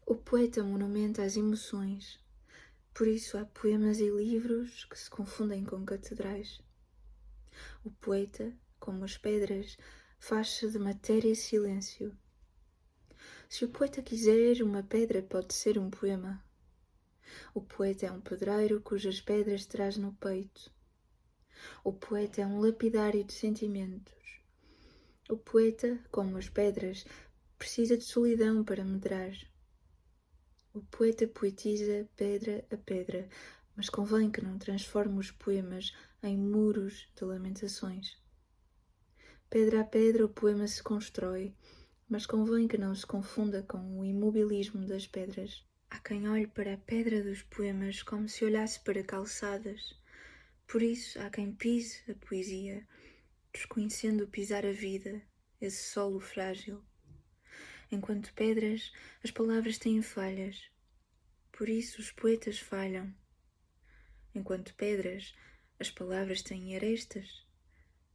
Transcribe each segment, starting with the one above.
O poeta monumenta as emoções, por isso há poemas e livros que se confundem com catedrais. O poeta, como as pedras, faz-se de matéria e silêncio. Se o poeta quiser, uma pedra pode ser um poema. O poeta é um pedreiro cujas pedras traz no peito. O poeta é um lapidário de sentimentos. O poeta, como as pedras, precisa de solidão para medrar. O poeta poetiza pedra a pedra, mas convém que não transforme os poemas em muros de lamentações. Pedra a pedra o poema se constrói, mas convém que não se confunda com o imobilismo das pedras. Há quem olhe para a pedra dos poemas como se olhasse para calçadas. Por isso há quem pise a poesia, desconhecendo pisar a vida, esse solo frágil. Enquanto pedras, as palavras têm falhas. Por isso os poetas falham. Enquanto pedras, as palavras têm arestas.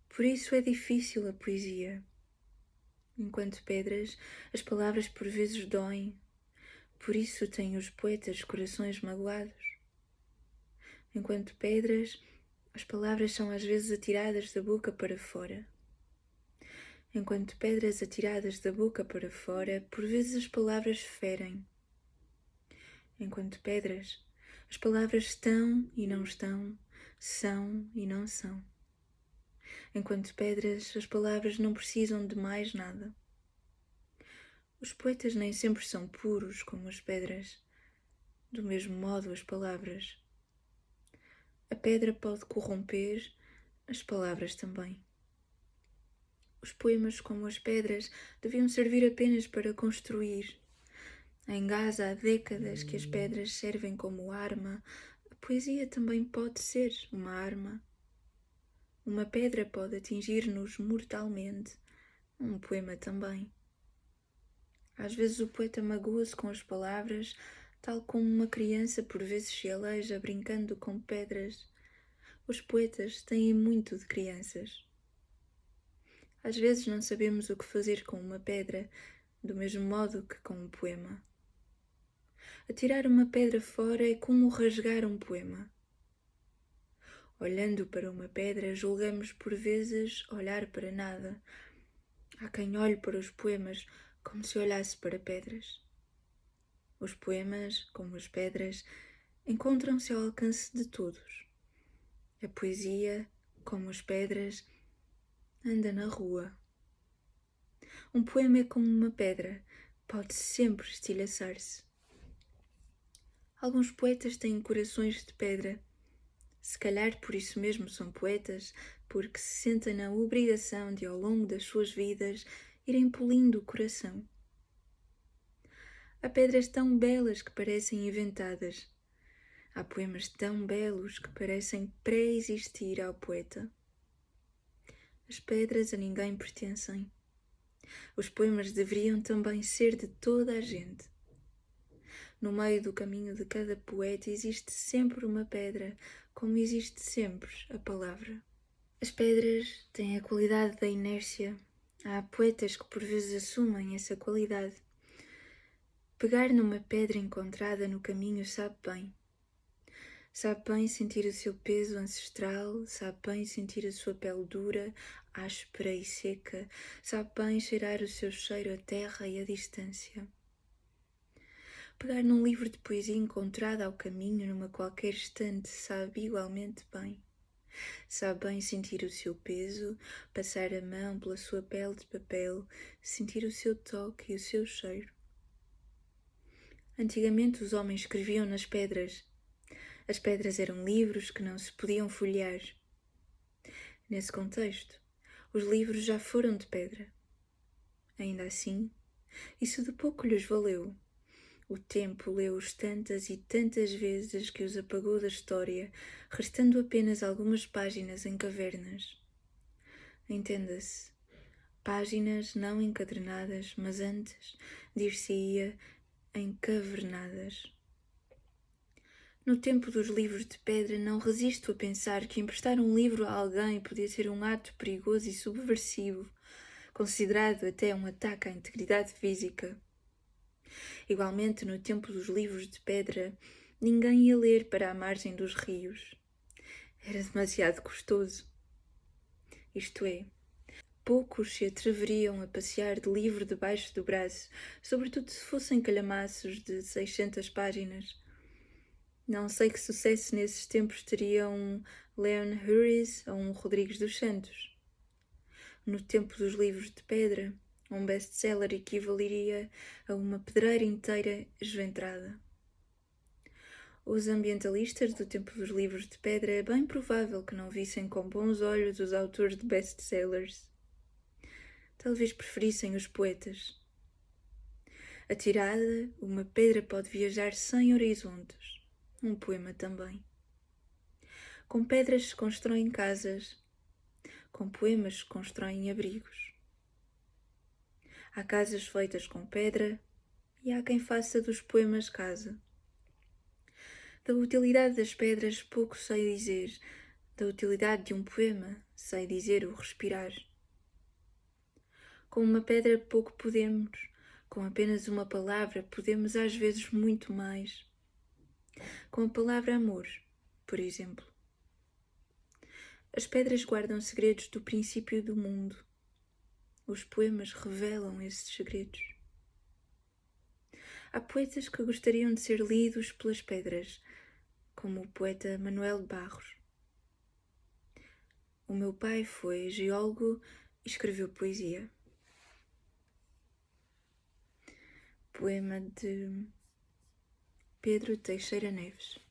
Por isso é difícil a poesia. Enquanto pedras, as palavras por vezes doem. Por isso têm os poetas corações magoados. Enquanto pedras, as palavras são às vezes atiradas da boca para fora. Enquanto pedras atiradas da boca para fora, por vezes as palavras ferem. Enquanto pedras, as palavras estão e não estão, são e não são. Enquanto pedras, as palavras não precisam de mais nada. Os poetas nem sempre são puros como as pedras, do mesmo modo as palavras. A pedra pode corromper, as palavras também. Os poemas, como as pedras, deviam servir apenas para construir. Em Gaza há décadas que as pedras servem como arma. A poesia também pode ser uma arma. Uma pedra pode atingir-nos mortalmente, um poema também. Às vezes o poeta magoa-se com as palavras, tal como uma criança por vezes se aleija brincando com pedras. Os poetas têm muito de crianças. Às vezes não sabemos o que fazer com uma pedra, do mesmo modo que com um poema. Atirar uma pedra fora é como rasgar um poema. Olhando para uma pedra, julgamos por vezes olhar para nada. Há quem olhe para os poemas como se olhasse para pedras. Os poemas, como as pedras, encontram-se ao alcance de todos. A poesia, como as pedras, anda na rua. Um poema é como uma pedra, pode sempre estilhaçar-se. Alguns poetas têm corações de pedra. Se calhar por isso mesmo são poetas, porque se sentem na obrigação de, ao longo das suas vidas, irem polindo o coração. Há pedras tão belas que parecem inventadas. Há poemas tão belos que parecem pré-existir ao poeta. As pedras a ninguém pertencem. Os poemas deveriam também ser de toda a gente. No meio do caminho de cada poeta existe sempre uma pedra, como existe sempre a palavra. As pedras têm a qualidade da inércia. Há poetas que por vezes assumem essa qualidade. Pegar numa pedra encontrada no caminho sabe bem. Sabe bem sentir o seu peso ancestral, sabe bem sentir a sua pele dura, áspera e seca, sabe bem cheirar o seu cheiro à terra e à distância. Pegar num livro de poesia encontrado ao caminho numa qualquer estante sabe igualmente bem. Sabe bem sentir o seu peso, passar a mão pela sua pele de papel, sentir o seu toque e o seu cheiro. Antigamente os homens escreviam nas pedras. As pedras eram livros que não se podiam folhear. Nesse contexto, os livros já foram de pedra. Ainda assim, isso de pouco lhes valeu. O tempo leu-os tantas e tantas vezes que os apagou da história, restando apenas algumas páginas em cavernas. Entenda-se, páginas não encadernadas, mas antes, dir-se-ia, encavernadas. No tempo dos livros de pedra, não resisto a pensar que emprestar um livro a alguém podia ser um ato perigoso e subversivo, considerado até um ataque à integridade física. Igualmente, no tempo dos livros de pedra, ninguém ia ler para a margem dos rios. Era demasiado custoso. Isto é, poucos se atreveriam a passear de livro debaixo do braço, sobretudo se fossem calhamaços de 600 páginas. Não sei que sucesso nesses tempos teria um Leon Uris ou um Rodrigues dos Santos. No tempo dos livros de pedra, um best-seller equivaleria a uma pedreira inteira esventrada. Os ambientalistas do tempo dos livros de pedra é bem provável que não vissem com bons olhos os autores de best-sellers. Talvez preferissem os poetas. Atirada, uma pedra pode viajar sem horizontes. Um poema também. Com pedras se constroem casas. Com poemas se constroem abrigos. Há casas feitas com pedra e há quem faça dos poemas casa. Da utilidade das pedras pouco sei dizer. Da utilidade de um poema sei dizer o respirar. Com uma pedra pouco podemos, com apenas uma palavra podemos às vezes muito mais. Com a palavra amor, por exemplo. As pedras guardam segredos do princípio do mundo. Os poemas revelam esses segredos. Há poetas que gostariam de ser lidos pelas pedras, como o poeta Manuel de Barros. O meu pai foi geólogo e escreveu poesia. Poema de Pedro Teixeira Neves.